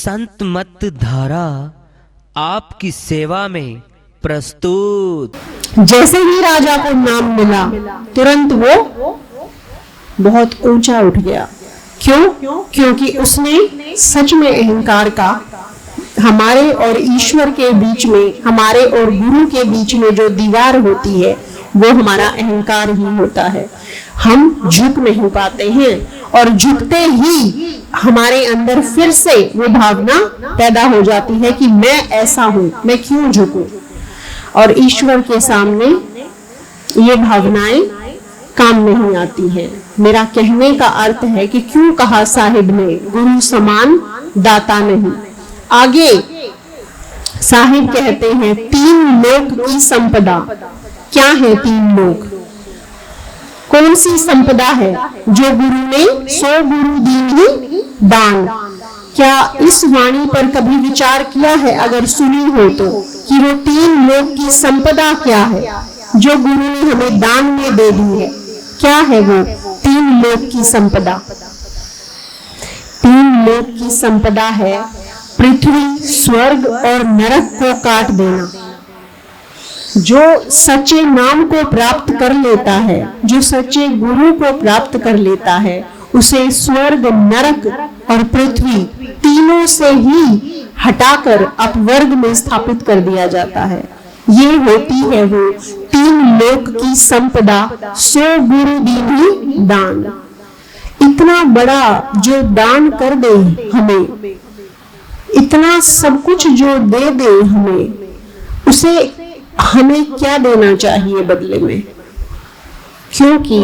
संत मत धारा आपकी सेवा में प्रस्तुत। जैसे ही राजा को नाम मिला तुरंत वो बहुत ऊंचा उठ गया। क्यों? क्योंकि उसने सच में अहंकार का हमारे और ईश्वर के बीच में, हमारे और गुरु के बीच में जो दीवार होती है वो हमारा अहंकार ही होता है। हम झुक नहीं पाते हैं और झुकते ही हमारे अंदर फिर से वो भावना पैदा हो जाती है कि मैं ऐसा हूं, मैं क्यों झुकूं। और ईश्वर के सामने ये भावनाएं काम नहीं आती हैं। मेरा कहने का अर्थ है कि क्यों कहा साहिब ने गुरु समान दाता नहीं। आगे साहिब कहते हैं 3 लोक की संपदा। क्या है 3 लोक? कौन सी संपदा है? जो गुरु ने 100 गुरु दीनी दान। क्या इस वाणी पर कभी विचार किया है, अगर सुनी हो तो, कि वो 3 लोक की संपदा क्या है जो गुरु ने हमें दान में दे दी है? क्या है वो 3 लोक की संपदा? 3 लोक की संपदा है पृथ्वी, स्वर्ग और नरक को काट देना। जो सच्चे नाम को प्राप्त कर लेता है, जो सच्चे गुरु को प्राप्त कर लेता है, उसे स्वर्ग, नरक और पृथ्वी तीनों से ही हटाकर अपवर्ग में स्थापित कर दिया जाता है। ये होती है वो 3 लोक की संपदा, 100 गुरु दीनी दान। इतना बड़ा जो दान कर दे हमें, इतना सब कुछ जो दे दे हमें, उसे हमें क्या देना चाहिए बदले में? क्योंकि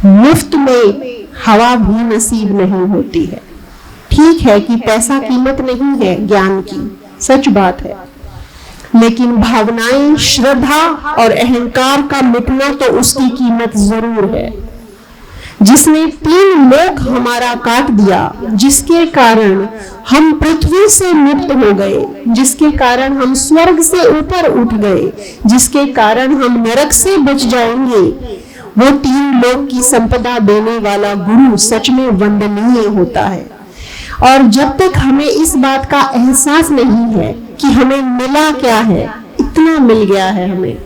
मुफ्त में हवा भी नसीब नहीं होती है। ठीक है कि पैसा कीमत नहीं है ज्ञान की, सच बात है, लेकिन भावनाएं, श्रद्धा और अहंकार का मिटना तो उसकी कीमत जरूर है। जिसने 3 लोक हमारा काट दिया, जिसके कारण हम पृथ्वी से मुक्त हो गए, जिसके कारण हम स्वर्ग से ऊपर उठ गए, जिसके कारण हम नरक से बच जाएंगे, वो 3 लोक की संपदा देने वाला गुरु सच में वंदनीय होता है। और जब तक हमें इस बात का एहसास नहीं है कि हमें मिला क्या है, इतना मिल गया है हमें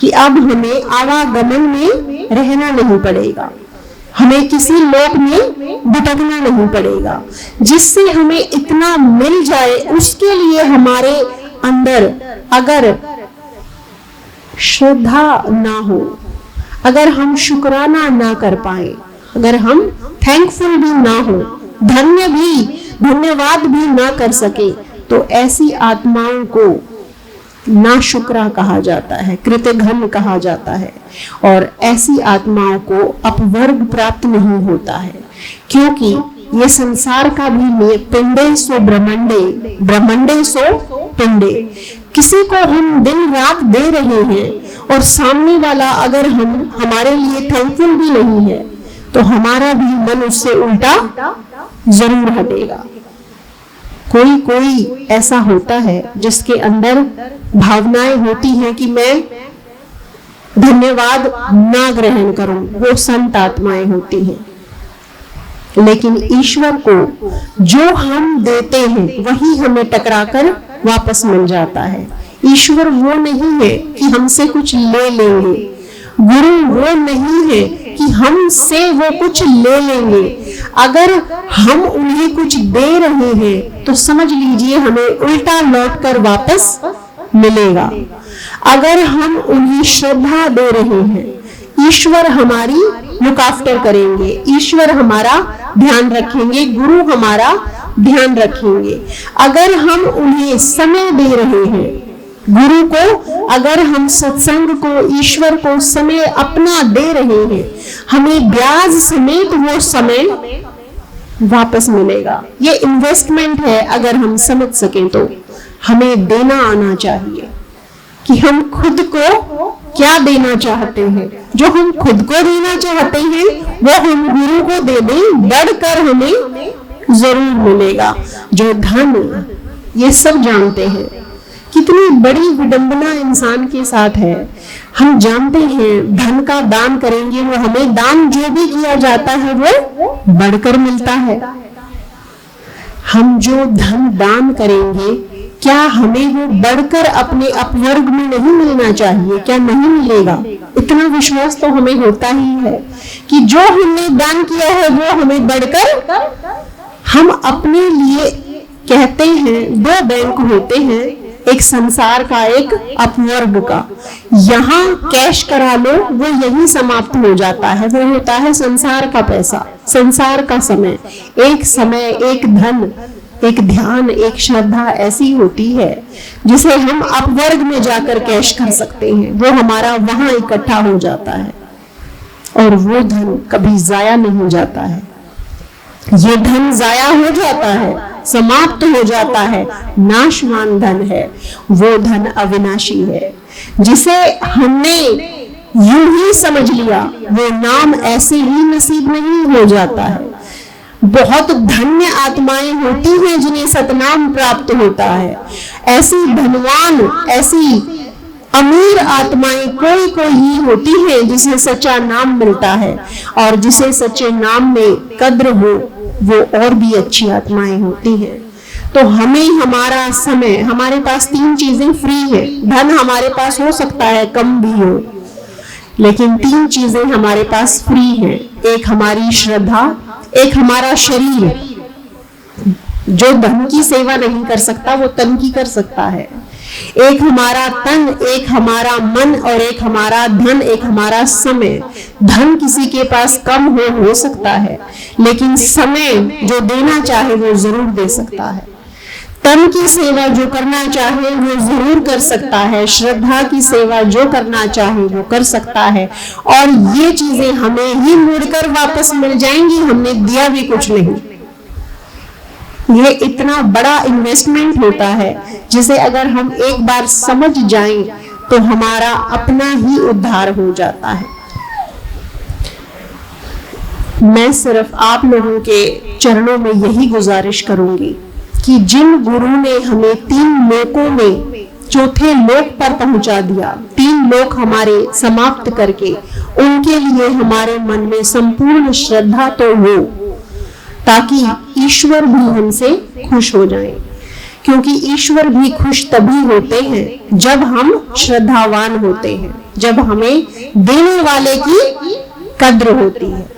कि अब हमें आवागमन में रहना नहीं पड़ेगा, हमें किसी लोक में भटकना नहीं पड़ेगा। जिससे हमें इतना मिल जाए, उसके लिए हमारे अंदर अगर श्रद्धा ना हो, अगर हम शुक्राना ना कर पाए, अगर हम थैंकफुल भी ना हो, धन्यवाद भी ना कर सके, तो ऐसी आत्माओं को ना शुक्रा कहा जाता है, कृतघ्न कहा जाता है। और ऐसी आत्माओं को अपवर्ग प्राप्त नहीं होता है, क्योंकि ये संसार का भी पिंडे सो ब्रह्मंडे, ब्रह्मंडे सो पिंडे। किसी को हम दिन रात दे रहे हैं और सामने वाला अगर हमारे लिए थैंकफुल भी नहीं है, तो हमारा भी मन उससे उल्टा जरूर हटेगा। कोई ऐसा होता है जिसके अंदर भावनाएं होती हैं कि मैं धन्यवाद ना ग्रहण करूं, वो संत आत्माएं होती हैं। लेकिन ईश्वर को जो हम देते हैं वही हमें टकराकर वापस मिल जाता है। ईश्वर वो नहीं है कि हमसे कुछ ले लेंगे, गुरु वो नहीं है कि हमसे वो कुछ ले लेंगे। अगर हम उन्हें कुछ दे रहे हैं तो समझ लीजिए हमें उल्टा लौटकर वापस मिलेगा। अगर हम उन्हें श्रद्धा दे रहे हैं, ईश्वर हमारी लुक आफ्टर करेंगे, ईश्वर हमारा ध्यान रखेंगे, गुरु हमारा ध्यान रखेंगे। अगर हम उन्हें समय दे रहे हैं, गुरु को, अगर हम सत्संग को, ईश्वर को समय अपना दे रहे हैं, हमें ब्याज समेत वो समय वापस मिलेगा। ये इन्वेस्टमेंट है। अगर हम समझ सकें तो हमें देना आना चाहिए कि हम खुद को क्या देना चाहते हैं। जो हम खुद को देना चाहते हैं वो हम गुरु को दे दें, बढ़कर हमें जरूर मिलेगा। जो धन, ये सब जानते हैं कितनी बड़ी विडंबना इंसान के साथ है। हम जानते हैं धन का दान करेंगे वो हमें दान जो भी किया जाता है वो बढ़कर मिलता है। हम जो धन दान करेंगे, क्या हमें वो बढ़कर अपने अपवर्ग में नहीं मिलना चाहिए? क्या नहीं मिलेगा? इतना विश्वास तो हमें होता ही है कि जो हमने दान किया है वो हमें बढ़कर, हम अपने लिए कहते हैं दो बैंक होते हैं, एक संसार का, एक अपवर्ग का। यहाँ कैश करा लो, वो यही समाप्त हो जाता है। वो होता है संसार का पैसा, संसार का समय। एक समय, एक धन, एक ध्यान, एक श्रद्धा ऐसी होती है जिसे हम अपवर्ग में जाकर कैश कर सकते हैं। वो हमारा वहां इकट्ठा हो जाता है और वो धन कभी जाया नहीं जाता है। ये धन जाया हो जाता है, समाप्त हो जाता है, नाशवान धन है। वो धन अविनाशी है जिसे हमने यूं ही समझ लिया, वो नाम ऐसे ही नसीब नहीं हो जाता है। बहुत धन्य आत्माएं होती हैं जिन्हें सतनाम प्राप्त होता है। ऐसी धनवान, ऐसी अमीर आत्माएं कोई कोई ही होती हैं जिसे सच्चा नाम मिलता है, और जिसे सच्चे नाम में कद्र हो वो और भी अच्छी आत्माएं होती हैं। तो हमें हमारा समय, हमारे पास तीन चीजें फ्री है। धन हमारे पास हो सकता है कम भी हो, लेकिन तीन चीजें हमारे पास फ्री हैं। एक हमारी श्रद्धा, एक हमारा शरीर, जो धन की सेवा नहीं कर सकता वो तन की कर सकता है। एक हमारा तन, एक हमारा मन, और एक हमारा धन, एक हमारा समय। धन किसी के पास कम हो सकता है, लेकिन समय जो देना चाहे वो जरूर दे सकता है। तन की सेवा जो करना चाहे वो जरूर कर सकता है। श्रद्धा की सेवा जो करना चाहे वो कर सकता है। और ये चीजें हमें ही मुड़कर वापस मिल जाएंगी, हमने दिया भी कुछ नहीं। ये इतना बड़ा इन्वेस्टमेंट होता है जिसे अगर हम एक बार समझ जाएं तो हमारा अपना ही उद्धार हो जाता है। मैं सिर्फ आप लोगों के चरणों में यही गुजारिश करूंगी कि जिन गुरु ने हमें 3 लोकों में चौथे लोक पर पहुंचा दिया, 3 लोक हमारे समाप्त करके, उनके लिए हमारे मन में संपूर्ण श्रद्धा तो हो, ताकि ईश्वर भी हमसे खुश हो जाएं। क्योंकि ईश्वर भी खुश तभी होते हैं जब हम श्रद्धावान होते हैं, जब हमें देने वाले की कद्र होती है।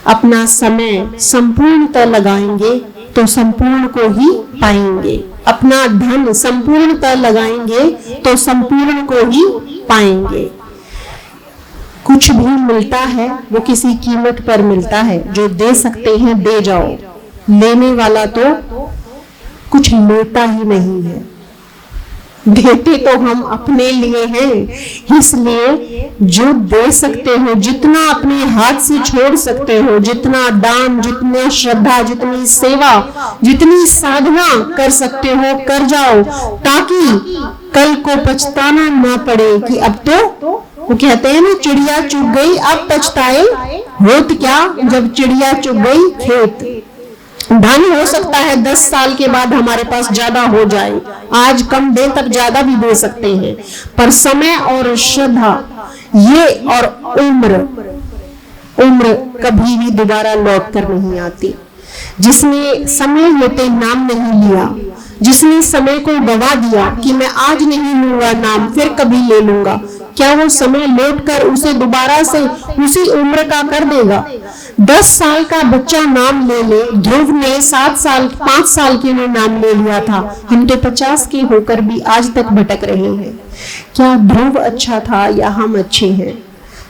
अपना समय संपूर्णतः लगाएंगे तो संपूर्ण को ही पाएंगे। अपना धन संपूर्णतः लगाएंगे तो संपूर्ण को ही पाएंगे। कुछ भी मिलता है वो किसी कीमत पर मिलता है। जो दे सकते हैं दे जाओ, लेने वाला तो कुछ लेता ही नहीं है। देते तो हम अपने लिए हैं, इसलिए जो दे सकते हो, जितना अपने हाथ से छोड़ सकते हो, जितना दान, जितना श्रद्धा, जितनी सेवा, जितनी साधना कर सकते हो कर जाओ, ताकि कल को पछताना ना पड़े कि अब तो, वो कहते हैं ना, चिड़िया चुग गई अब पछताए होत क्या, जब चिड़िया चुग गई खेत। धन हो सकता है 10 साल के बाद हमारे पास ज्यादा हो जाए, आज कम दे तक ज्यादा भी दे सकते हैं, पर समय और श्रद्धा ये और उम्र कभी भी दोबारा लौट कर नहीं आती। जिसने समय होते नाम नहीं लिया, जिसने समय को गवा दिया कि मैं आज नहीं लूंगा नाम, फिर कभी ले लूंगा, क्या वो समय लौट कर उसे दोबारा से उसी उम्र का कर देगा? 10 साल का बच्चा नाम ले ले, ध्रुव ने 5 साल के में नाम ले लिया था, हम तो 50 के होकर भी आज तक भटक रहे हैं। क्या ध्रुव अच्छा था या हम अच्छे हैं?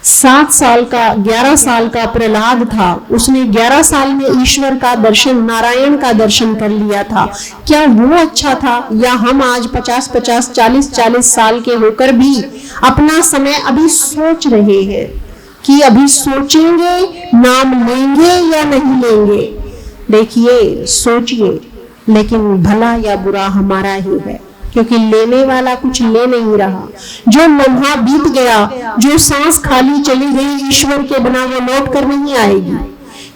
7 साल का, 11 साल का प्रहलाद था, उसने 11 साल में ईश्वर का दर्शन, नारायण का दर्शन कर लिया था। क्या वो अच्छा था या हम आज 50-50, 40-40 साल के होकर भी अपना समय अभी सोच रहे हैं कि अभी सोचेंगे नाम लेंगे या नहीं लेंगे? देखिए, सोचिए, लेकिन भला या बुरा हमारा ही है, क्योंकि लेने वाला कुछ ले नहीं रहा। जो लम्हा बीत गया, जो सांस खाली चली गई, ईश्वर के बिना वो लौट कर नहीं आएगी।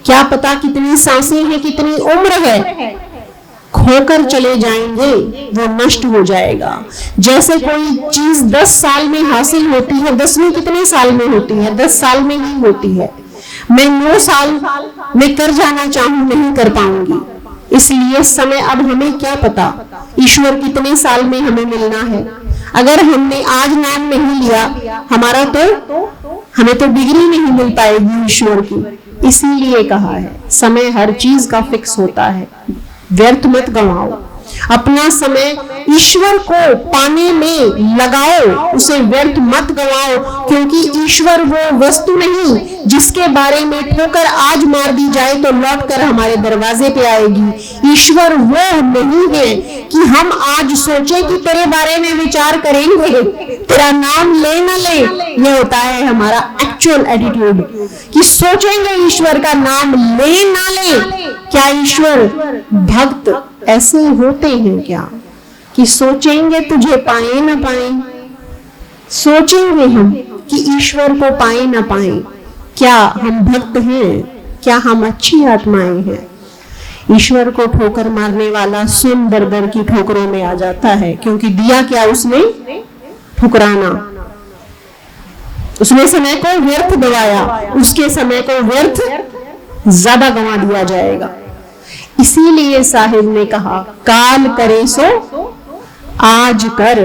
क्या पता कितनी सांसें हैं, कितनी उम्र है, खोकर चले जाएंगे, वो नष्ट हो जाएगा। जैसे कोई चीज 10 साल में हासिल होती है, 10वीं कितने साल में होती है? 10 साल में ही होती है। मैं 9 साल में कर जाना चाहूं, नहीं कर पाऊंगी, इसलिए समय, अब हमें क्या पता ईश्वर कितने साल में हमें मिलना है। अगर हमने आज नाम नहीं लिया हमारा तो हमें तो डिग्री नहीं मिल पाएगी ईश्वर की। इसीलिए कहा है समय हर चीज का फिक्स होता है, व्यर्थ मत गंवाओ अपना समय, ईश्वर को पाने में लगाओ, उसे व्यर्थ मत गंवाओ, क्योंकि ईश्वर वो वस्तु नहीं जिसके बारे में ठोकर आज मार दी जाए तो लौट कर हमारे दरवाजे पे आएगी। ईश्वर वो नहीं है कि हम आज सोचे कि तेरे बारे में विचार करेंगे, तेरा नाम ले न ले। ये होता है हमारा एक्चुअल एटीट्यूड कि सोचेंगे ईश्वर का नाम ले ना ले। क्या ईश्वर भक्त ऐसे होते हैं क्या कि सोचेंगे तुझे पाए ना पाए? सोचेंगे हम कि ईश्वर को पाए ना पाए। क्या हम भक्त हैं? क्या हम अच्छी आत्माएं हैं? ईश्वर को ठोकर मारने वाला स्वयं दर दर की ठोकरों में आ जाता है, क्योंकि दिया क्या उसने? ठुकराना। उसने समय को व्यर्थ गवाया, उसके समय को व्यर्थ ज्यादा गंवा दिया जाएगा। इसीलिए साहिब ने कहा काल करे सो आज कर,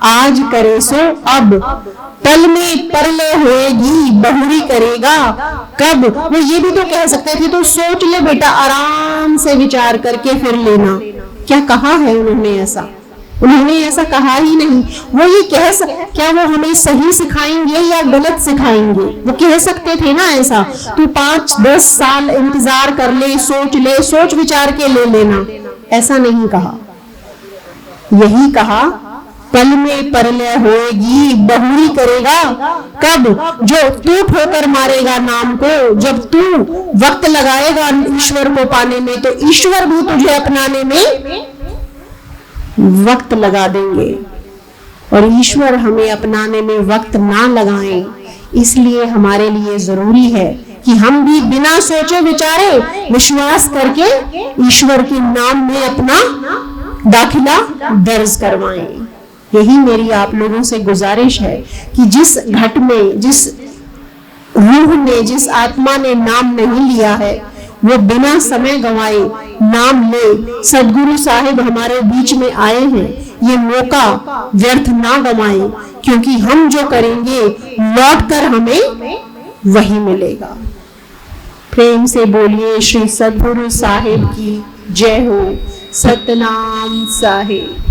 आज करे सो अब, पल में परले होएगी बहुरी करेगा कब। वो ये भी तो कह सकते थे तो सोच ले बेटा, आराम से विचार करके फिर लेना। क्या कहा है उन्होंने ऐसा? उन्होंने ऐसा कहा ही नहीं। वो ये क्या वो हमें सही सिखाएंगे या गलत सिखाएंगे? वो कह सकते थे ना ऐसा, तू 5-10 साल इंतजार कर ले, सोच विचार के ले लेना। ऐसा नहीं कहा, यही कहा पल में परलय होएगी बहुरी करेगा कब। जो तू ठोकर मारेगा नाम को, जब तू वक्त लगाएगा ईश्वर को पाने में, तो ईश्वर भी तुझे अपनाने में वक्त लगा देंगे। और ईश्वर हमें अपनाने में वक्त ना लगाएं, इसलिए हमारे लिए जरूरी है कि हम भी बिना सोचे विचारे विश्वास करके ईश्वर के नाम में अपना दाखिला दर्ज करवाएं। यही मेरी आप लोगों से गुजारिश है कि जिस घट में, जिस रूह ने, जिस आत्मा ने नाम नहीं लिया है, वो बिना समय गंवाए नाम ले। सदगुरु साहिब हमारे बीच में आए हैं, ये मौका व्यर्थ ना गंवाए, क्योंकि हम जो करेंगे लौट कर हमें वही मिलेगा। प्रेम से बोलिए श्री सदगुरु साहिब की जय हो। सतनाम साहिब।